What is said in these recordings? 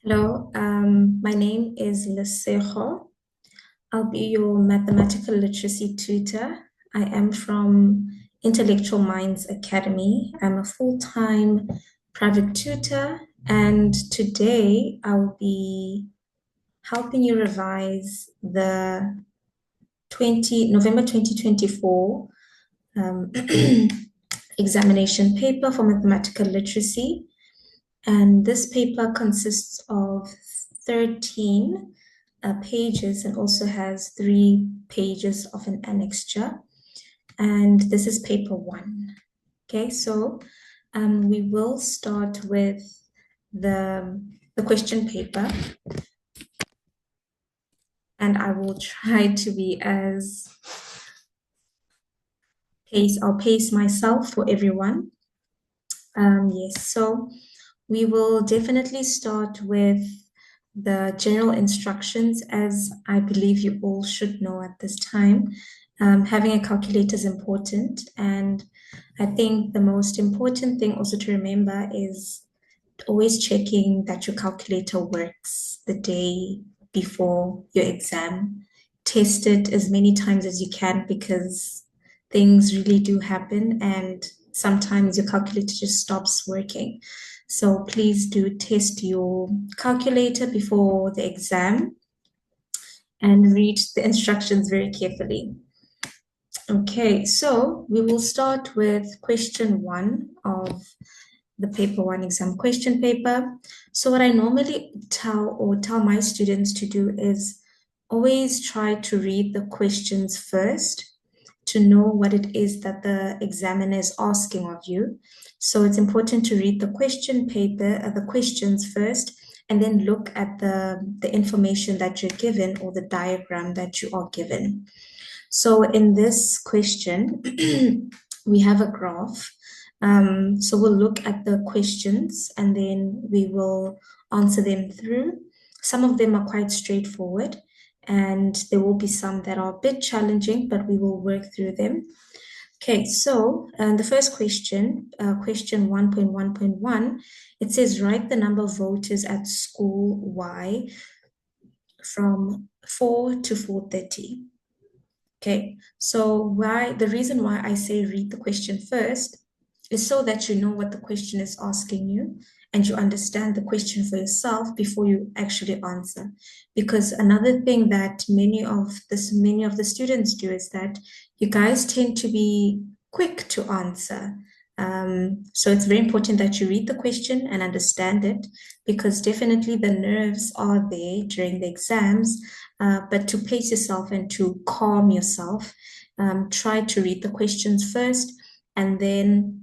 Hello, my name is Lesejo. I'll be your mathematical literacy tutor. I am from Intellectual Minds Academy. I'm a full-time private tutor, and today I'll be helping you revise the 20 November 2024 um, examination paper for mathematical literacy. And this paper consists of 13 pages and also has 3 pages of an annexure. And this is paper one. Okay, so we will start with the question paper, and I will try to be as I'll pace myself for everyone. Yes, so we will definitely start with the general instructions, as I believe you all should know at this time. Having a calculator is important, and I think the most important thing also to remember is always checking that your calculator works the day before your exam. Test it as many times as you can because things really do happen, and sometimes your calculator just stops working. So please do test your calculator before the exam and read the instructions very carefully. Okay, so we will start with question one of the paper one exam question paper. So what I normally tell my students to do is always try to read the questions first to know what it is that the examiner is asking of you. So it's important to read the question paper, the questions first, and then look at the information that you're given or the diagram that you are given. So in this question, we have a graph. So we'll look at the questions and then we will answer them through. Some of them are quite straightforward, and there will be some that are a bit challenging, but we will work through them. Okay, so the first question, question 1.1.1, it says write the number of voters at school Y from 4 to 4:30. Okay, so the reason why I say read the question first is so that you know what the question is asking you and you understand the question for yourself before you actually answer. Because another thing that many of the students do is that you guys tend to be quick to answer. So it's very important that you read the question and understand it, because definitely the nerves are there during the exams, but to pace yourself and to calm yourself, try to read the questions first and then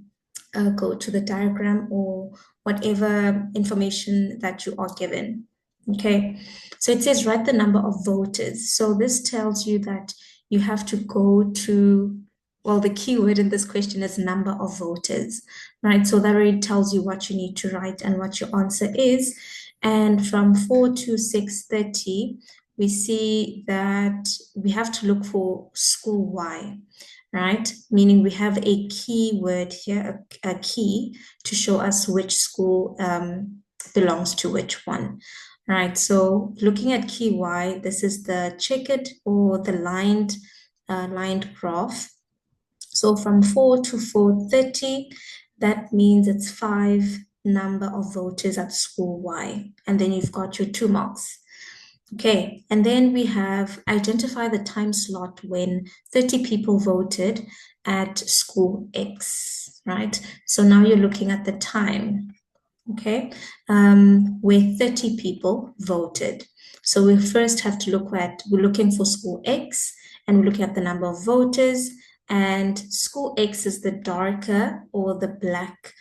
go to the diagram or whatever information that you are given. Okay, so it says write the number of voters. So this tells you that you have to go to, well, the keyword in this question is number of voters, right? So that already tells you what you need to write and what your answer is. And from 4 to 6:30, we see that we have to look for school Y, right? Meaning we have a keyword here, a key to show us which school belongs to which one, right? So looking at key Y, this is the checkered or the lined graph. So from 4 to 4:30, that means it's 5 number of voters at school Y. And then you've got your 2 marks. Okay, and then we have identify the time slot when 30 people voted at school X, right? So now you're looking at the time, okay, where 30 people voted. So we first have to we're looking for school X and we're looking at the number of voters, and school X is the darker or the black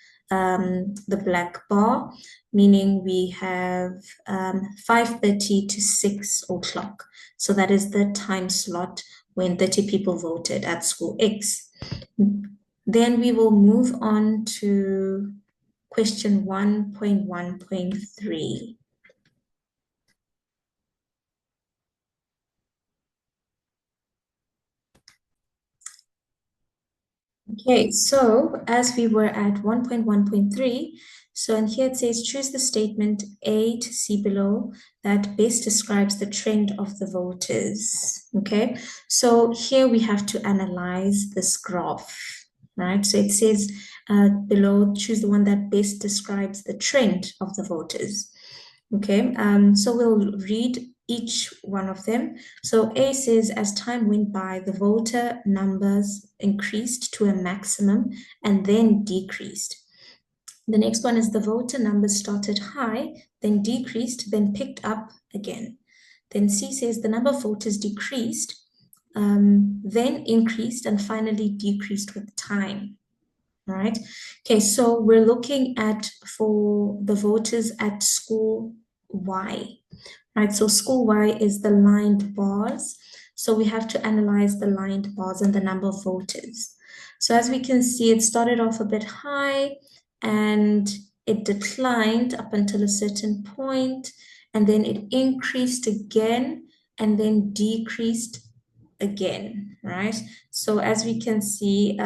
bar, meaning we have 5:30 to 6 o'clock. So that is the time slot when 30 people voted at school X. Then we will move on to question 1.1.3. Okay, so as we were at 1.1.3, so in here it says choose the statement A to C below that best describes the trend of the voters. Okay, so here we have to analyze this graph, right? So it says below, choose the one that best describes the trend of the voters. Okay, so we'll read each one of them. So A says, as time went by, the voter numbers increased to a maximum and then decreased. The next one is the voter numbers started high, then decreased, then picked up again. Then C says the number of voters decreased, then increased, and finally decreased with time. All right. Okay, so we're looking at for the voters at school Y. Right, so school Y is the lined bars. So we have to analyze the lined bars and the number of voters. So as we can see, it started off a bit high and it declined up until a certain point, and then it increased again and then decreased again, right? So as we can see,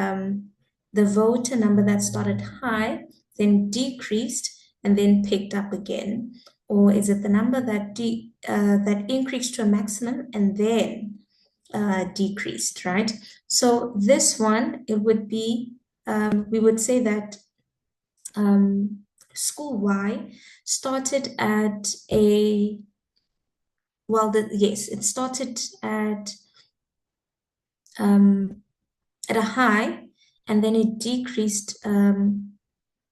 the voter number that started high, then decreased, and then picked up again. Or is it the number that that increased to a maximum and then decreased, right? So this one, it would be, we would say that school Y started at a, well, yes, it started at a high, and then it decreased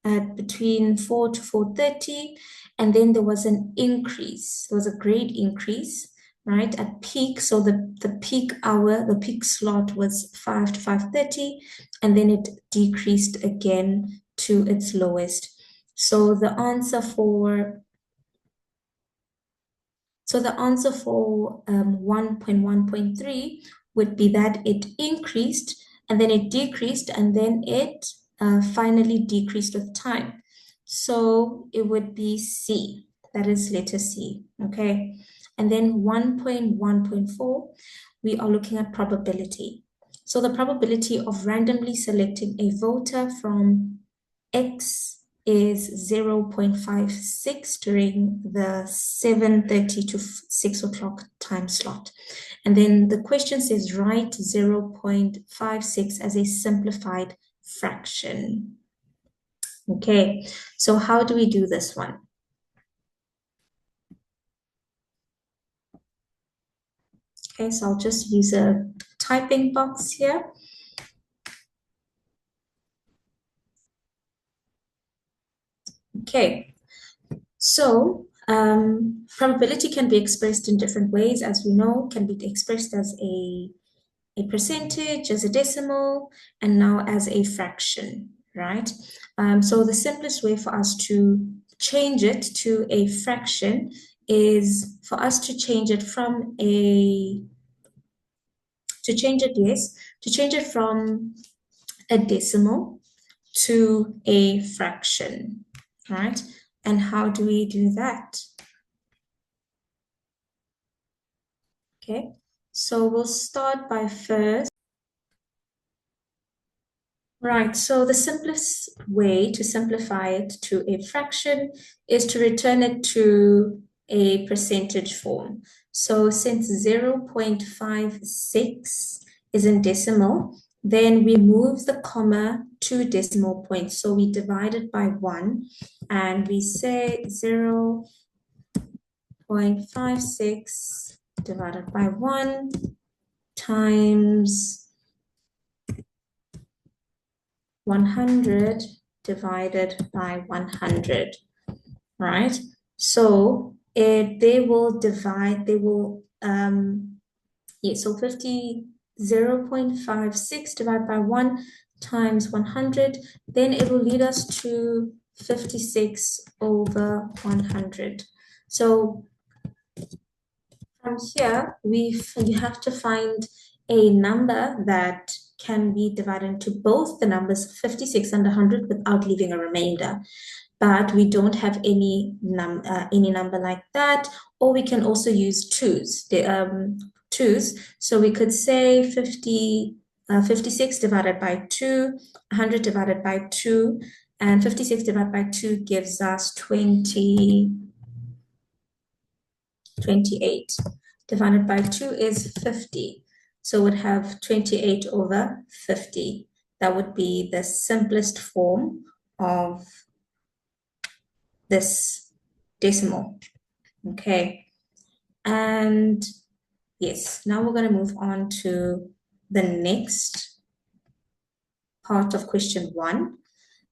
at between 4 to 4:30, and then there was an increase. There was a great increase, right, at peak. So the peak hour, the peak slot was 5 to 5:30, and then it decreased again to its lowest. So the answer for 1.1.3 would be that it increased and then it decreased and then it finally decreased with time. So it would be C, that is letter C, okay? And then 1.1.4, we are looking at probability. So the probability of randomly selecting a voter from X is 0.56 during the 7:30 to 6 o'clock time slot. And then the question says write 0.56 as a simplified fraction. Okay, so how do we do this one? Okay, so I'll just use a typing box here. Okay, so probability can be expressed in different ways, as we know, can be expressed as a percentage, as a decimal, and now as a fraction, right? So the simplest way for us to change it to a fraction is for us to change it from to change it from a decimal to a fraction, right? And how do we do that? Okay, so we'll start by first. Right, so the simplest way to simplify it to a fraction is to return it to a percentage form. So since 0.56 is in decimal, then we move the comma to decimal point. So we divide it by 1 and we say 0.56 divided by 1 times 100 divided by 100, right? So they will divide, so 0.56 divided by 1 times 100, then it will lead us to 56 over 100. So from here, we have to find a number that can be divided into both the numbers 56 and 100 without leaving a remainder. But we don't have any number like that, or we can also use twos. So we could say 50, 56 divided by 2, 100 divided by 2, and 56 divided by 2 gives us 28. Divided by 2 is 50. So we'd have 28 over 50. That would be the simplest form of this decimal. Okay. And yes, now we're going to move on to the next part of question 1.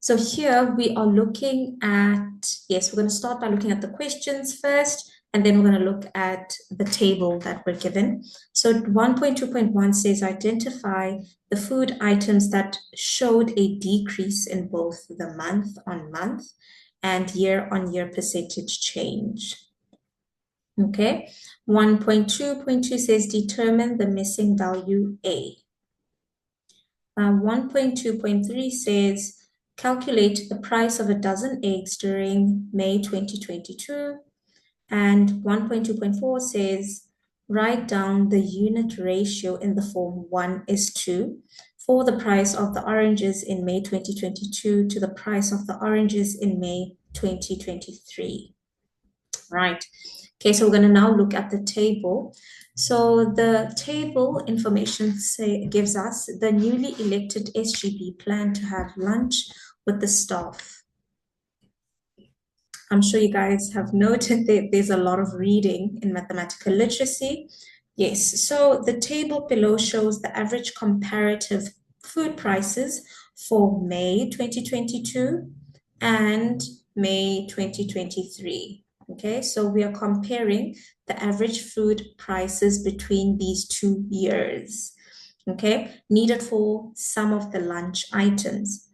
So here we are looking at, yes, we're going to start by looking at the questions first, and then we're going to look at the table that we're given. So 1.2.1 says identify the food items that showed a decrease in both the month-on-month and year-on-year percentage change. Okay. 1.2.2 says determine the missing value A. 1.2.3 says calculate the price of a dozen eggs during May 2022. And 1.2.4 says write down the unit ratio in the form 1:2 for the price of the oranges in May 2022 to the price of the oranges in May 2023. Right. Okay, so we're going to now look at the table. So the table information gives us the newly elected SGB plan to have lunch with the staff. I'm sure you guys have noted that there's a lot of reading in mathematical literacy. Yes, so the table below shows the average comparative food prices for May 2022 and May 2023. Okay, so we are comparing the average food prices between these 2 years. Okay, needed for some of the lunch items.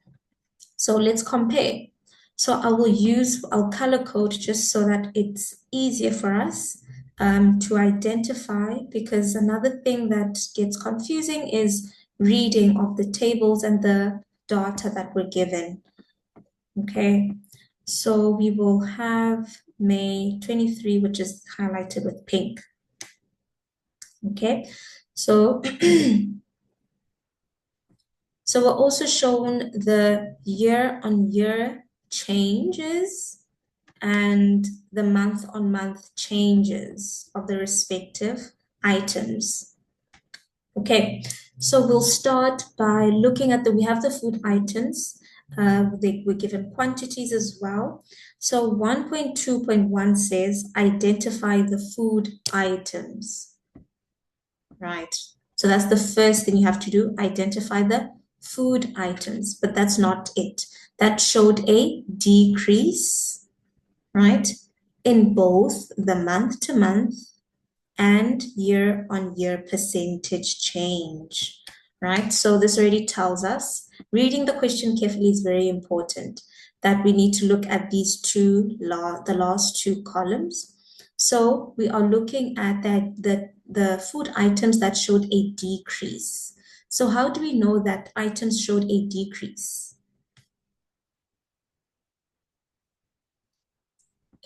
So let's compare. So I'll color code just so that it's easier for us to identify, because another thing that gets confusing is reading of the tables and the data that we're given. Okay, so we will have May 23, which is highlighted with pink. Okay, so so we're also shown the year-on-year changes and the month-on-month changes of the respective items. Okay, so we'll start by looking at we have the food items. We're given quantities as well. So 1.2.1 says identify the food items. Right, so that's the first thing you have to do, identify the food items, but that's not it. That showed a decrease, right, in both the month-to-month and year-on-year percentage change, right? So this already tells us, reading the question carefully is very important, that we need to look at these the last 2 columns. So we are looking at the food items that showed a decrease. So how do we know that items showed a decrease?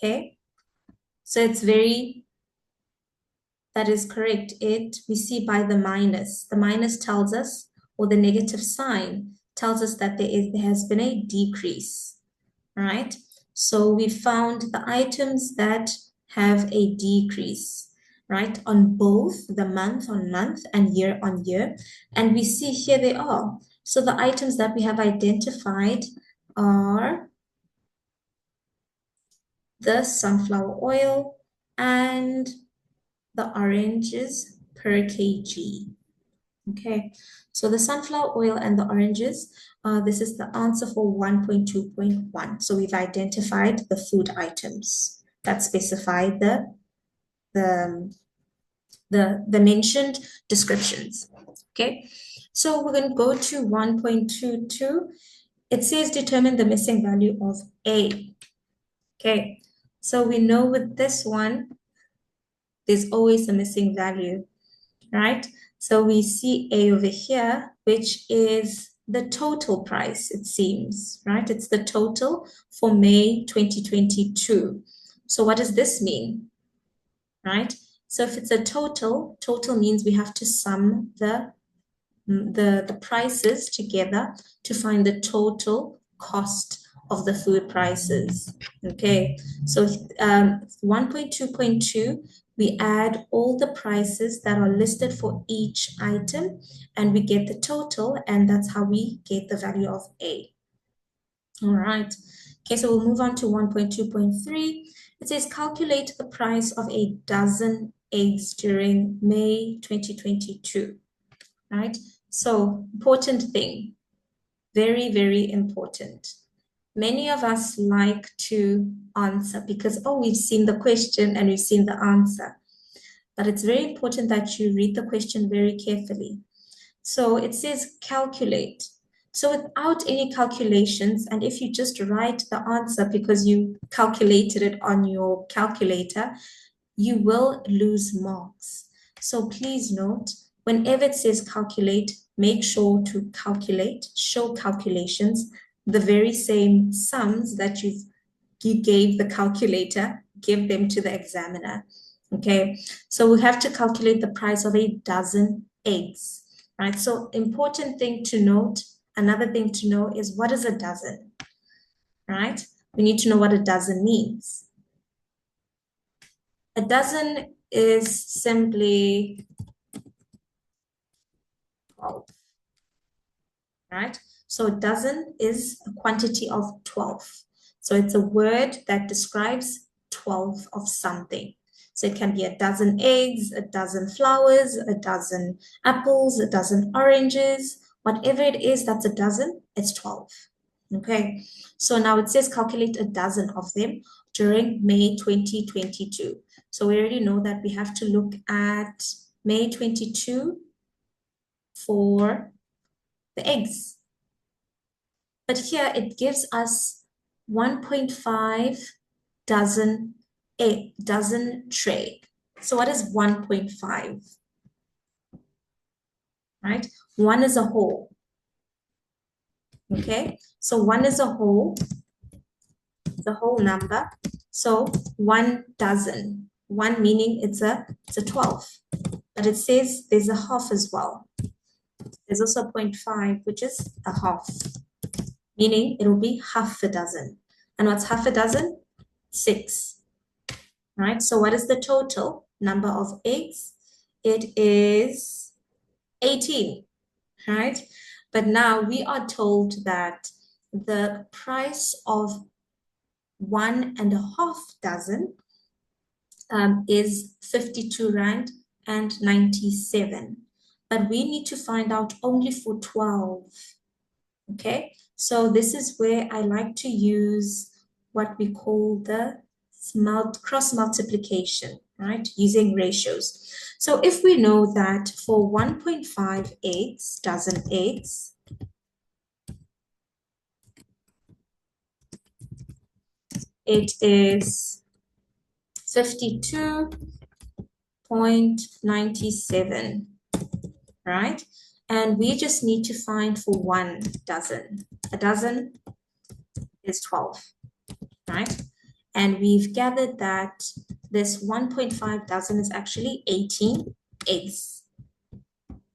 Okay, so that is correct. We see by the minus. The minus tells us, or the negative sign tells us that there has been a decrease, right? So we found the items that have a decrease, right, on both the month-on-month and year-on-year. And we see here they are. So the items that we have identified are the sunflower oil and the oranges per kg. Okay, so the sunflower oil and the oranges, this is the answer for 1.2.1. So we've identified the food items that specify the mentioned descriptions. Okay, so we're going to go to 1.22. It says determine the missing value of A. Okay, so we know with this one, there's always a missing value, right? So we see A over here, which is the total price, it seems, right? It's the total for May 2022. So what does this mean, right? So if it's a total means we have to sum the the prices together to find the total cost of the food prices. Okay, so 1.2.2, we add all the prices that are listed for each item and we get the total, and that's how we get the value of A. All right. Okay, so we'll move on to 1.2.3. It says calculate the price of a dozen eggs during May 2022. Right? So, important thing, very, very important. Many of us like to answer because, oh, we've seen the question and we've seen the answer. But it's very important that you read the question very carefully. So it says calculate. So without any calculations, and if you just write the answer because you calculated it on your calculator, you will lose marks. So please note, whenever it says calculate, make sure to calculate, show calculations, the very same sums that you gave the calculator, give them to the examiner. Okay, so we have to calculate the price of a dozen eggs, right? So important thing to note, another thing to know is what is a dozen, right? We need to know what a dozen means. A dozen is simply 12, right? So a dozen is a quantity of 12. So it's a word that describes 12 of something. So it can be a dozen eggs, a dozen flowers, a dozen apples, a dozen oranges, whatever it is that's a dozen, it's 12. Okay, so now it says calculate a dozen of them during May 2022. So we already know that we have to look at May 22 for the eggs. But here it gives us 1.5 dozen tray. So what is 1.5? Right? 1 is a whole. Okay? So 1 is a whole, the whole number. So 1 dozen. 1 meaning it's a 12. But it says there's a half as well. There's also 0.5, which is a half, meaning it will be half a dozen. And what's half a dozen? 6. Right? So what is the total number of eggs? It is 18, right? But now we are told that the price of 1.5 dozen is 52 Rand and 97. But we need to find out only for 12. Okay, so this is where I like to use what we call the cross multiplication, right? Using ratios. So if we know that for 1.5 eggs, dozen eggs, it is 52.97, right? And we just need to find for 1 dozen. A dozen is 12, right? And we've gathered that this 1.5 dozen is actually 18 eggs,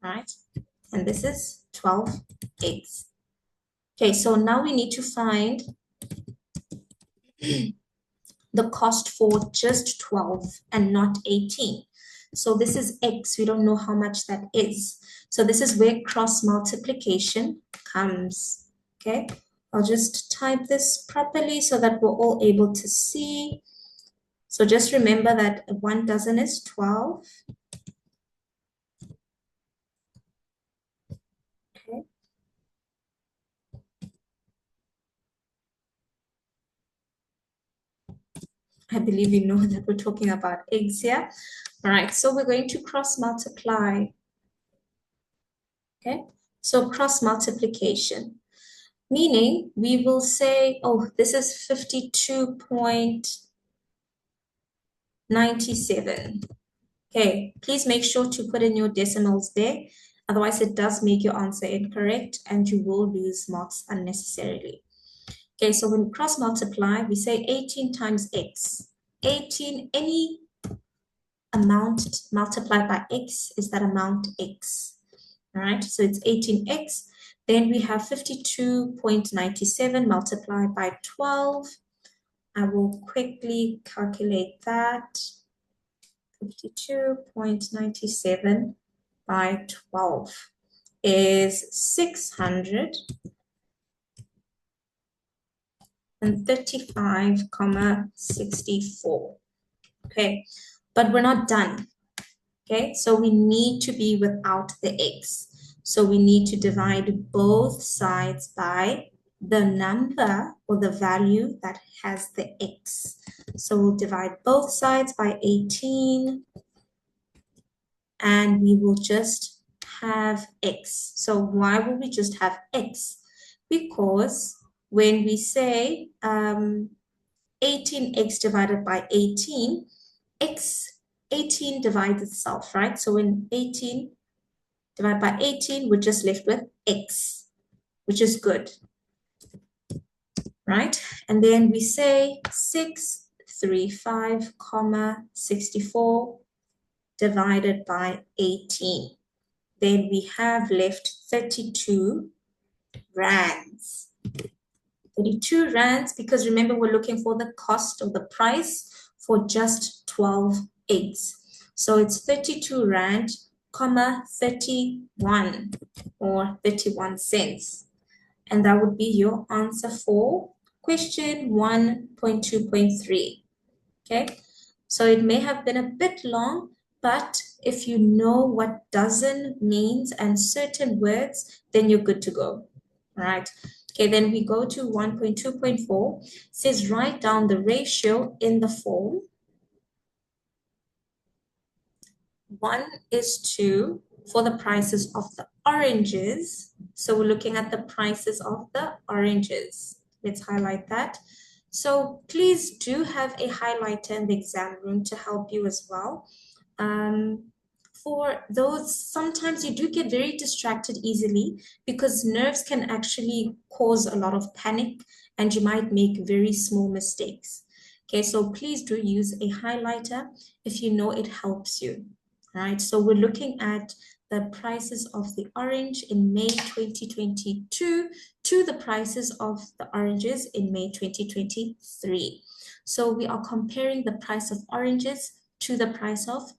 right? And this is 12 eggs. Okay, so now we need to find the cost for just 12 and not 18. So this is X, we don't know how much that is. So this is where cross multiplication comes, okay? I'll just type this properly so that we're all able to see. So just remember that 1 dozen is 12. Okay. I believe you know that we're talking about eggs here. All right, so we're going to cross multiply. Okay, so cross multiplication, meaning we will say, oh, this is 52.97. Okay, please make sure to put in your decimals there. Otherwise, it does make your answer incorrect and you will lose marks unnecessarily. Okay, so when we cross multiply, we say 18 times x. 18, any amount multiplied by x is that amount x. All right, so it's 18x. Then we have 52.97 multiplied by 12. I will quickly calculate that. 52.97 by 12 is 635.64. Okay, but we're not done. Okay, so we need to be without the x. So we need to divide both sides by the number or the value that has the x. So we'll divide both sides by 18 and we will just have x. So why will we just have x? Because when we say 18x divided by 18, 18 divides itself, right? So when 18 divided by 18, we're just left with x, which is good, right? And then we say 635.64 divided by 18. Then we have left 32 rands. 32 rands, because remember, we're looking for the cost or the price for just 12 eggs. So it's 32 rand, comma 31 or 31 cents. And that would be your answer for question 1.2.3. Okay, so it may have been a bit long, but if you know what dozen means and certain words, then you're good to go. All right. Okay, then we go to 1.2.4. It says write down the ratio in the form 1:2 for the prices of the oranges. So we're looking at the prices of the oranges. Let's highlight that. So please do have a highlighter in the exam room to help you as well. For those, sometimes you do get very distracted easily because nerves can actually cause a lot of panic and you might make very small mistakes. Okay, so please do use a highlighter if you know it helps you. All right, so we're looking at the prices of the orange in May 2022 to the prices of the oranges in May 2023. So we are comparing the price of oranges to the price of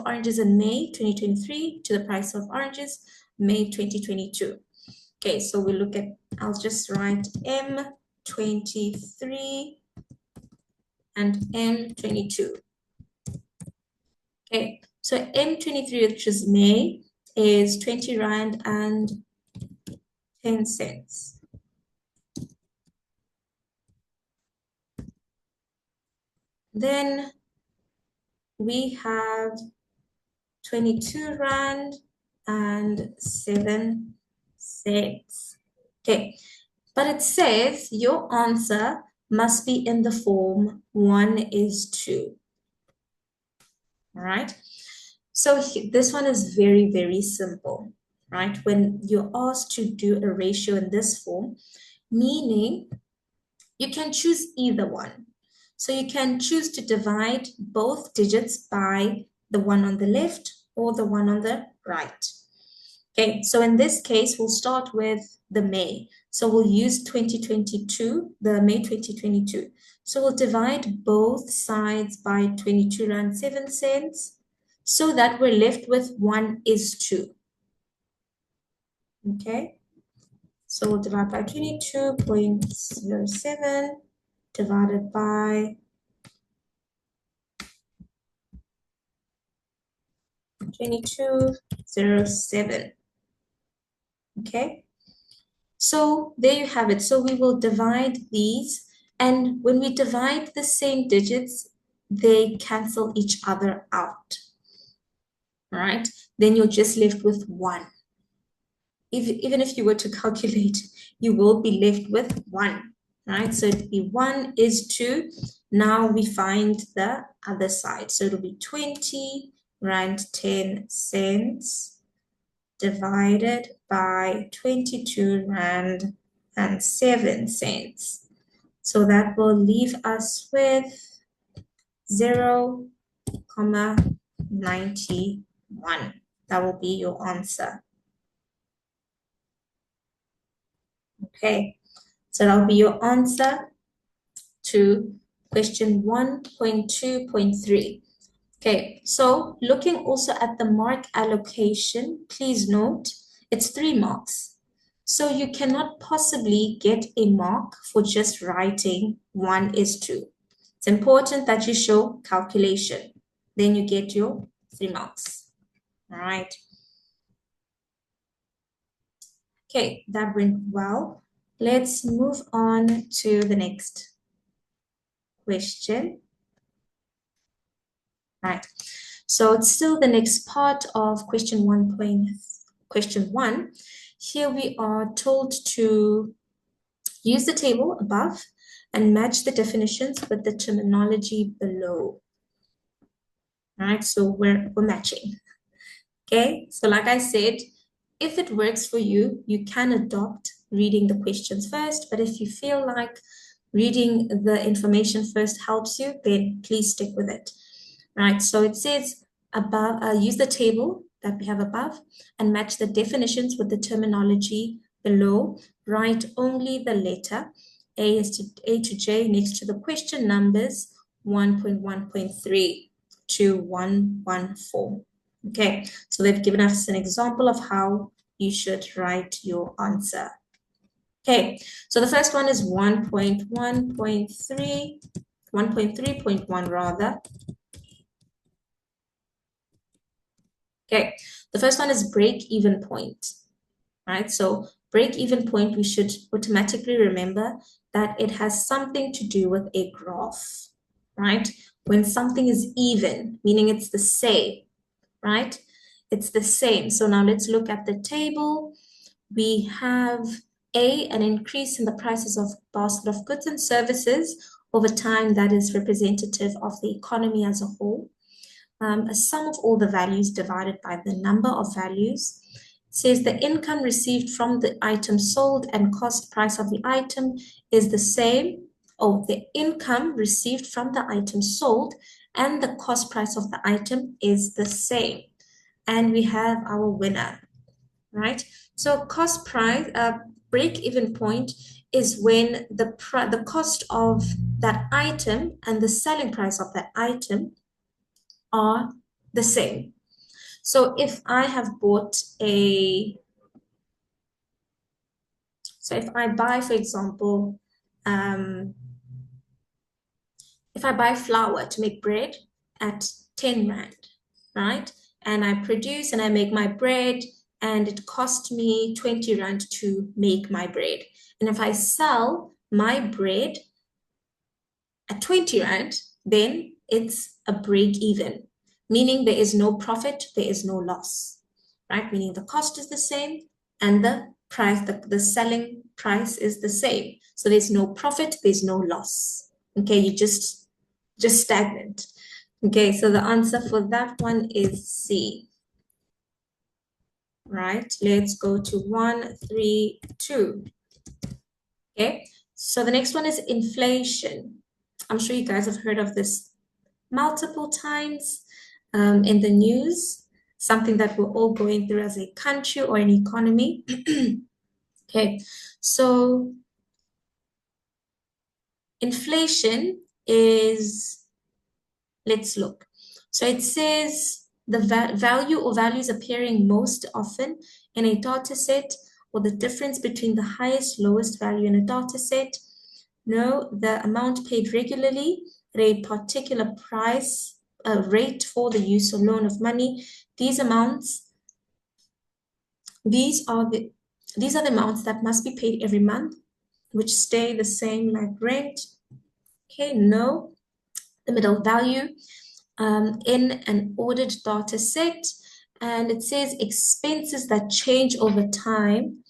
oranges in May 2023 to the price of oranges May 2022. Okay, so we look at, I'll just write M23 and M22. Okay, so M23, which is May, is 20 Rand and 10 cents. Then we have 22 Rand and 7 cents. Okay, but it says your answer must be in the form 1:2. All right, so this one is very, very simple, right? When you're asked to do a ratio in this form, meaning you can choose either one. So you can choose to divide both digits by the one on the left or the one on the right. Okay, so in this case, we'll start with the May. So we'll use 2022, the May 2022. So we'll divide both sides by 22 Rand 7 cents so that we're left with 1:2. Okay, so we'll divide by 22.07 divided by 22.07. Okay, so there you have it. So we will divide these, and when we divide the same digits, they cancel each other out. All right, then you're just left with 1. Even if you were to calculate, you will be left with 1. Right, so it'd be 1:2. Now we find the other side. So it'll be 20 Rand 10 cents divided by 22 Rand and 7 cents. So that will leave us with 0.91. That will be your answer. Okay, so that'll be your answer to question 1.2.3. Okay, so looking also at the mark allocation, please note it's 3 marks. So you cannot possibly get a mark for just writing 1:2. It's important that you show calculation. Then you get your 3 marks. All right. Okay, that went well. Let's move on to the next question. Right. So it's still the next part of question 1. Here we are told to use the table above and match the definitions with the terminology below. All right, so we're matching. Okay, so like I said, if it works for you, you can adopt reading the questions first, but if you feel like reading the information first helps you, then please stick with it. Right, so it says above, use the table that we have above and match the definitions with the terminology below. Write only the letter A to J next to the question numbers 1.1.3 to 114. Okay, so they've given us an example of how you should write your answer. Okay, so the first one is 1.3.1 rather. Okay, the first one is break-even point, right? So break-even point, we should automatically remember that it has something to do with a graph, right? When something is even, meaning it's the same, right? It's the same. So now let's look at the table. We have A, an increase in the prices of basket of goods and services over time that is representative of the economy as a whole. A sum of all the values divided by the number of values. It says the income received from the item sold and cost price of the item is the same. Oh, the income received from the item sold and the cost price of the item is the same. And we have our winner, right? So cost price, break-even point is when the cost of that item and the selling price of that item are the same. So if I have bought so if I buy, for example, if I buy flour to make bread at 10 Rand, right? And I produce and I make my bread and it cost me 20 Rand to make my bread. And if I sell my bread at 20 Rand, then it's a break even, meaning there is no profit, there is no loss, right? Meaning the cost is the same and the price, the selling price is the same. So there's no profit, there's no loss. Okay, you just stagnant. Okay, so the answer for that one is C. Right, let's go to 132. Okay, so the next one is inflation. I'm sure you guys have heard of this multiple times in the news, something that we're all going through as a country or an economy. Okay, so inflation is, let's look. So it says the value or values appearing most often in a data set, or the difference between the highest, lowest value in a data set. No, the amount paid regularly at a particular price, rate for the use or loan of money. These amounts, these are the amounts that must be paid every month, which stay the same like rent. Okay, no, the middle value in an ordered data set, and it says expenses that change over time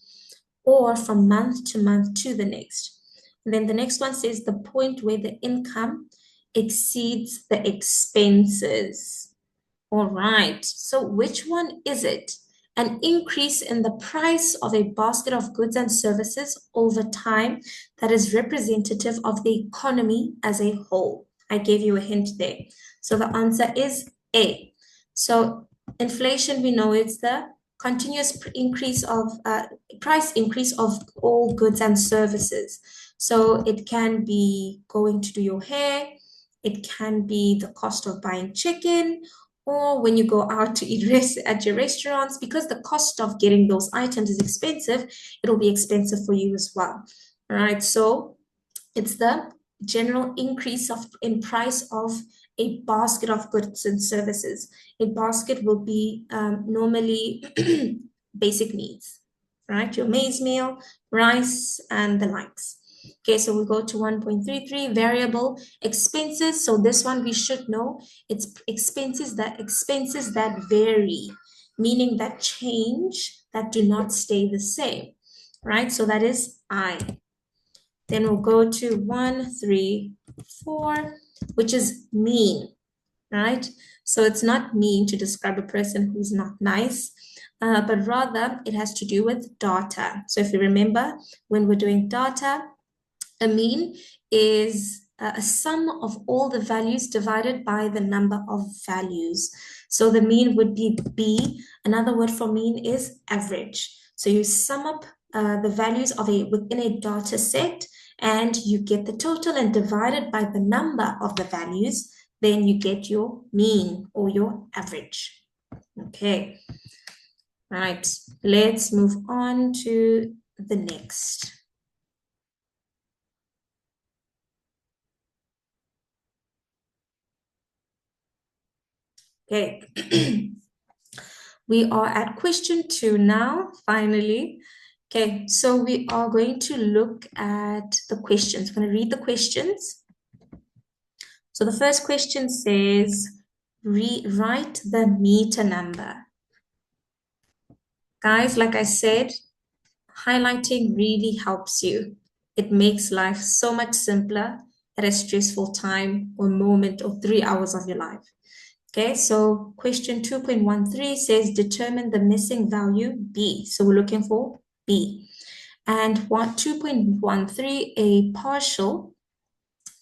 or from month to month to the next. And then the next one says the point where the income exceeds the expenses. All right, so which one is it? An increase in the price of a basket of goods and services over time that is representative of the economy as a whole. I gave you a hint there. So the answer is A. So inflation, we know it's the continuous price increase of all goods and services. So it can be going to do your hair, it can be the cost of buying chicken, or when you go out to eat at your restaurants, because the cost of getting those items is expensive, it'll be expensive for you as well. All right, so it's the general increase in price of a basket of goods and services. A basket will be normally basic needs, right? Your maize meal, rice, and the likes. Okay, so we go to 1.33, variable expenses. So this one we should know, it's expenses that vary, meaning that change, that do not stay the same, right? So that is I. Then we'll go to 134, which is mean, right? So it's not mean to describe a person who's not nice, but rather it has to do with data. So if you remember, when we're doing data, a mean is a sum of all the values divided by the number of values. So the mean would be B. Another word for mean is average. So you sum up the values within a data set, and you get the total and divide it by the number of the values, then you get your mean or your average. Okay. All right, let's move on to the next. Okay. We are at question 2 now, finally. Okay, so we are going to look at the questions. I'm going to read the questions. So the first question says, write the meter number. Guys, like I said, highlighting really helps you. It makes life so much simpler at a stressful time or moment or 3 hours of your life. Okay, so question 2.13 says determine the missing value B. So we're looking for B. And 2.13, a partial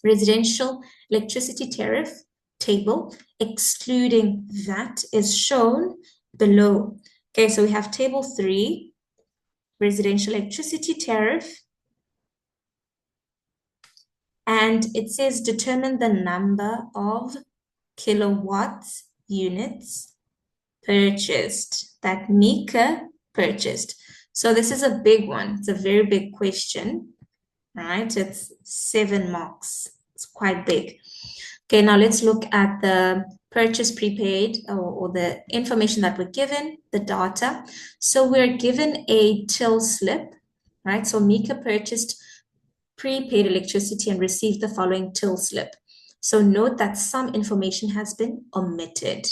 residential electricity tariff table excluding VAT is shown below. Okay, so we have table 3, residential electricity tariff, and it says determine the number of kilowatts units purchased that Mika purchased. So this is a big one. It's a very big question, right? It's 7 marks. It's quite big. Okay, now let's look at the purchase prepaid or the information that we're given, the data. So we're given a till slip, right? So Mika purchased prepaid electricity and received the following till slip. So note that some information has been omitted.